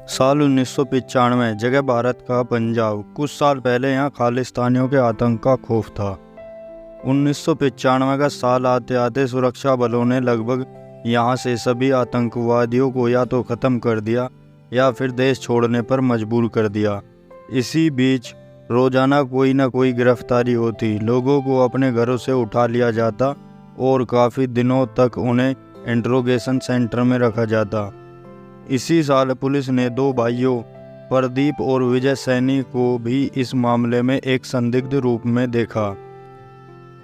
साल 1995 जगह भारत का पंजाब। कुछ साल पहले यहाँ खालिस्तानियों के आतंक का खौफ था। 1995 का साल आते आते सुरक्षा बलों ने लगभग यहाँ से सभी आतंकवादियों को या तो ख़त्म कर दिया या फिर देश छोड़ने पर मजबूर कर दिया। इसी बीच रोज़ाना कोई ना कोई गिरफ्तारी होती, लोगों को अपने घरों से उठा लिया जाता और काफ़ी दिनों तक उन्हें इंट्रोगेशन सेंटर में रखा जाता। इसी साल पुलिस ने दो भाइयों प्रदीप और विजय सैनी को भी इस मामले में एक संदिग्ध रूप में देखा।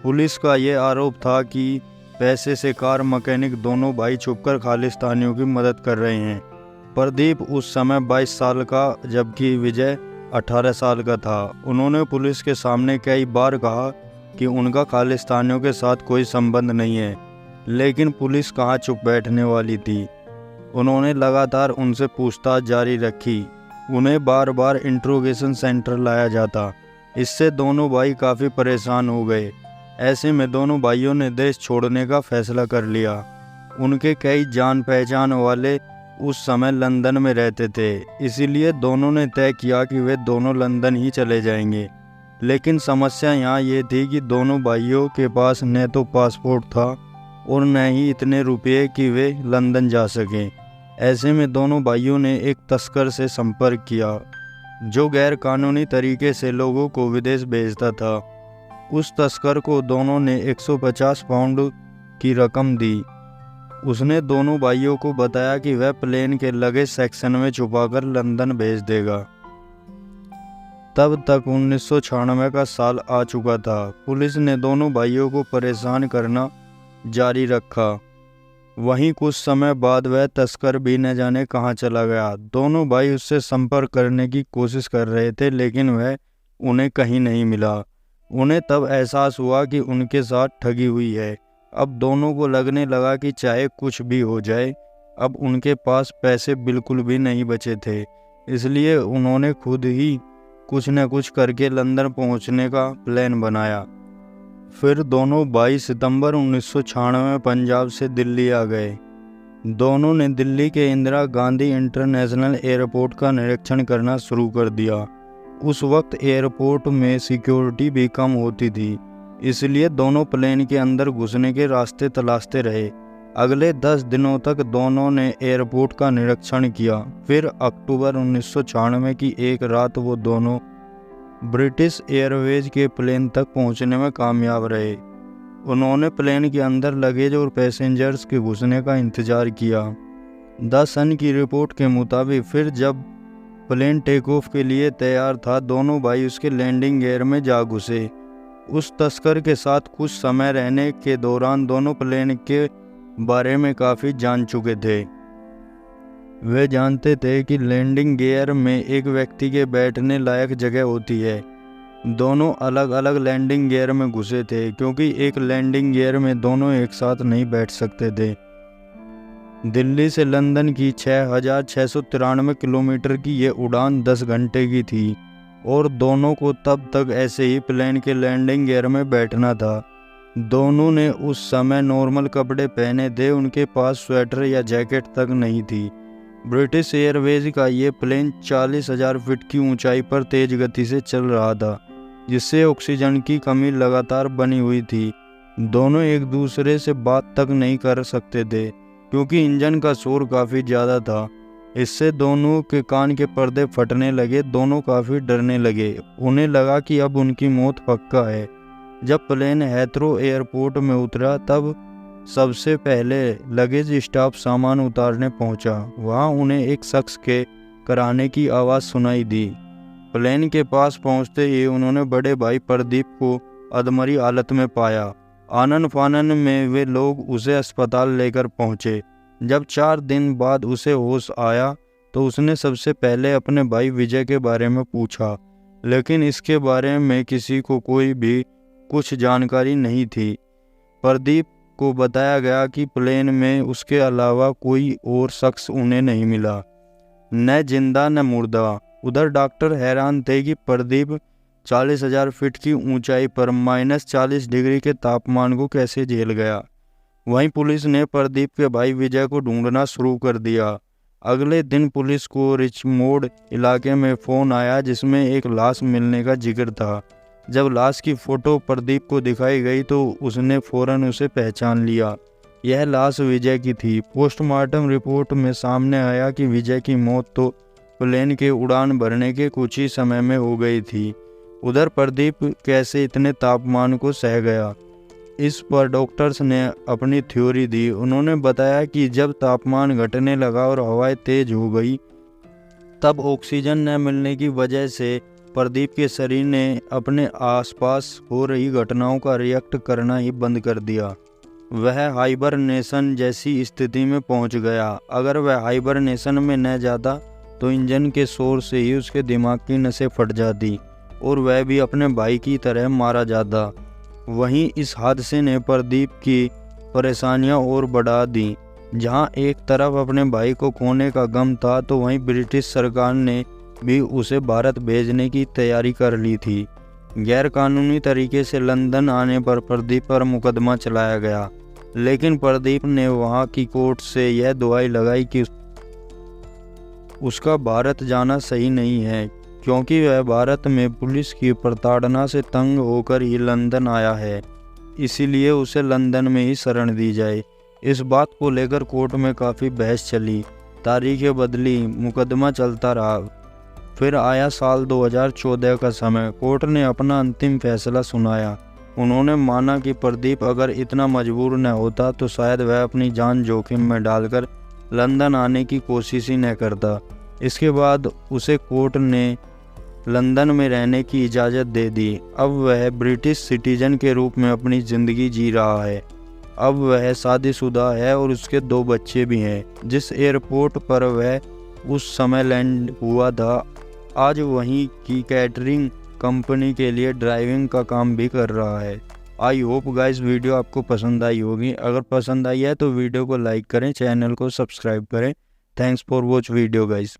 पुलिस का ये आरोप था कि पैसे से कार मैकेनिक दोनों भाई छुपकर खालिस्तानियों की मदद कर रहे हैं। प्रदीप उस समय 22 साल का जबकि विजय 18 साल का था। उन्होंने पुलिस के सामने कई बार कहा कि उनका खालिस्तानियों के साथ कोई संबंध नहीं है, लेकिन पुलिस कहाँ चुप बैठने वाली थी। उन्होंने लगातार उनसे पूछताछ जारी रखी। उन्हें बार बार इंट्रोगेशन सेंटर लाया जाता। इससे दोनों भाई काफ़ी परेशान हो गए। ऐसे में दोनों भाइयों ने देश छोड़ने का फैसला कर लिया। उनके कई जान पहचान वाले उस समय लंदन में रहते थे, इसीलिए दोनों ने तय किया कि वे दोनों लंदन ही चले जाएंगे। लेकिन समस्या यहाँ ये थी कि दोनों भाइयों के पास न तो पासपोर्ट था और न ही इतने रुपये कि वे लंदन जा सकें। ऐसे में दोनों भाइयों ने एक तस्कर से संपर्क किया जो गैर कानूनी तरीके से लोगों को विदेश भेजता था। उस तस्कर को दोनों ने 150 पाउंड की रकम दी। उसने दोनों भाइयों को बताया कि वह प्लेन के लगेज सेक्शन में छुपाकर लंदन भेज देगा। तब तक 1996 का साल आ चुका था। पुलिस ने दोनों भाइयों को परेशान करना जारी रखा। वहीं कुछ समय बाद वह तस्कर भी न जाने कहाँ चला गया। दोनों भाई उससे संपर्क करने की कोशिश कर रहे थे, लेकिन वह उन्हें कहीं नहीं मिला। उन्हें तब एहसास हुआ कि उनके साथ ठगी हुई है। अब दोनों को लगने लगा कि चाहे कुछ भी हो जाए, अब उनके पास पैसे बिल्कुल भी नहीं बचे थे। इसलिए उन्होंने खुद ही कुछ न कुछ करके लंदन पहुंचने का प्लान बनाया। फिर दोनों 22 सितंबर 1996 में पंजाब से दिल्ली आ गए। दोनों ने दिल्ली के इंदिरा गांधी इंटरनेशनल एयरपोर्ट का निरीक्षण करना शुरू कर दिया। उस वक्त एयरपोर्ट में सिक्योरिटी भी कम होती थी, इसलिए दोनों प्लेन के अंदर घुसने के रास्ते तलाशते रहे। अगले 10 दिनों तक दोनों ने एयरपोर्ट का निरीक्षण किया। फिर अक्टूबर 1996 की एक रात वो दोनों ब्रिटिश एयरवेज के प्लेन तक पहुंचने में कामयाब रहे। उन्होंने प्लेन के अंदर लगेज और पैसेंजर्स के घुसने का इंतजार किया। द सन की रिपोर्ट के मुताबिक फिर जब प्लेन टेक ऑफ के लिए तैयार था, दोनों भाई उसके लैंडिंग गियर में जा घुसे। उस तस्कर के साथ कुछ समय रहने के दौरान दोनों प्लेन के बारे में काफ़ी जान चुके थे। वे जानते थे कि लैंडिंग गियर में एक व्यक्ति के बैठने लायक जगह होती है। दोनों अलग अलग लैंडिंग गियर में घुसे थे, क्योंकि एक लैंडिंग गियर में दोनों एक साथ नहीं बैठ सकते थे। दिल्ली से लंदन की 6693 किलोमीटर की ये उड़ान 10 घंटे की थी और दोनों को तब तक ऐसे ही प्लेन के लैंडिंग गियर में बैठना था। दोनों ने उस समय नॉर्मल कपड़े पहने थे, उनके पास स्वेटर या जैकेट तक नहीं थी। ब्रिटिश एयरवेज का ये प्लेन 40,000 फीट की ऊंचाई पर तेज गति से चल रहा था, जिससे ऑक्सीजन की कमी लगातार बनी हुई थी। दोनों एक दूसरे से बात तक नहीं कर सकते थे, क्योंकि इंजन का शोर काफ़ी ज़्यादा था। इससे दोनों के कान के पर्दे फटने लगे। दोनों काफ़ी डरने लगे। उन्हें लगा कि अब उनकी मौत पक्का है। जब प्लेन हेथ्रो एयरपोर्ट में उतरा, तब सबसे पहले लगेज स्टाफ सामान उतारने पहुंचा। वहां उन्हें एक शख्स के कराने की आवाज़ सुनाई दी। प्लेन के पास पहुंचते ही उन्होंने बड़े भाई प्रदीप को अधमरी हालत में पाया। आनन फानन में वे लोग उसे अस्पताल लेकर पहुंचे। जब 4 दिन बाद उसे होश आया तो उसने सबसे पहले अपने भाई विजय के बारे में पूछा, लेकिन इसके बारे में किसी को कोई भी कुछ जानकारी नहीं थी। प्रदीप को बताया गया कि प्लेन में उसके अलावा कोई और शख्स उन्हें नहीं मिला, न जिंदा न मुर्दा। उधर डॉक्टर हैरान थे कि प्रदीप 40,000 फीट की ऊंचाई पर -40 डिग्री के तापमान को कैसे झेल गया। वहीं पुलिस ने प्रदीप के भाई विजय को ढूंढना शुरू कर दिया। अगले दिन पुलिस को रिचमोंड इलाके में फ़ोन आया जिसमें एक लाश मिलने का जिक्र था। जब लाश की फ़ोटो प्रदीप को दिखाई गई तो उसने फ़ौरन उसे पहचान लिया। यह लाश विजय की थी। पोस्टमार्टम रिपोर्ट में सामने आया कि विजय की मौत तो प्लेन के उड़ान भरने के कुछ ही समय में हो गई थी। उधर प्रदीप कैसे इतने तापमान को सह गया, इस पर डॉक्टर्स ने अपनी थ्योरी दी। उन्होंने बताया कि जब तापमान घटने लगा और हवाएं तेज हो गई तब ऑक्सीजन न मिलने की वजह से प्रदीप के शरीर ने अपने आसपास हो रही घटनाओं का रिएक्ट करना ही बंद कर दिया। वह हाइबरनेशन जैसी स्थिति में पहुंच गया। अगर वह हाइबरनेशन में न जाता तो इंजन के शोर से ही उसके दिमाग की नसें फट जाती और वह भी अपने भाई की तरह मारा जाता। वहीं इस हादसे ने प्रदीप की परेशानियां और बढ़ा दी। जहां एक तरफ अपने भाई को खोने का गम था तो वहीं ब्रिटिश सरकार ने भी उसे भारत भेजने की तैयारी कर ली थी। गैरकानूनी तरीके से लंदन आने पर प्रदीप पर मुकदमा चलाया गया, लेकिन प्रदीप ने वहां की कोर्ट से यह दुहाई लगाई कि उसका भारत जाना सही नहीं है, क्योंकि वह भारत में पुलिस की प्रताड़ना से तंग होकर ही लंदन आया है, इसीलिए उसे लंदन में ही शरण दी जाए। इस बात को लेकर कोर्ट में काफ़ी बहस चली, तारीखें बदली, मुकदमा चलता रहा। फिर आया साल 2014 का समय। कोर्ट ने अपना अंतिम फैसला सुनाया। उन्होंने माना कि प्रदीप अगर इतना मजबूर न होता तो शायद वह अपनी जान जोखिम में डालकर लंदन आने की कोशिश ही न करता। इसके बाद उसे कोर्ट ने लंदन में रहने की इजाज़त दे दी। अब वह ब्रिटिश सिटीजन के रूप में अपनी ज़िंदगी जी रहा है। अब वह शादीशुदा है और उसके 2 बच्चे भी हैं। जिस एयरपोर्ट पर वह उस समय लैंड हुआ था, आज वहीं की कैटरिंग कंपनी के लिए ड्राइविंग का काम भी कर रहा है। आई होप गाइस वीडियो आपको पसंद आई होगी। अगर पसंद आई है तो वीडियो को लाइक करें, चैनल को सब्सक्राइब करें। Thanks for watch video guys.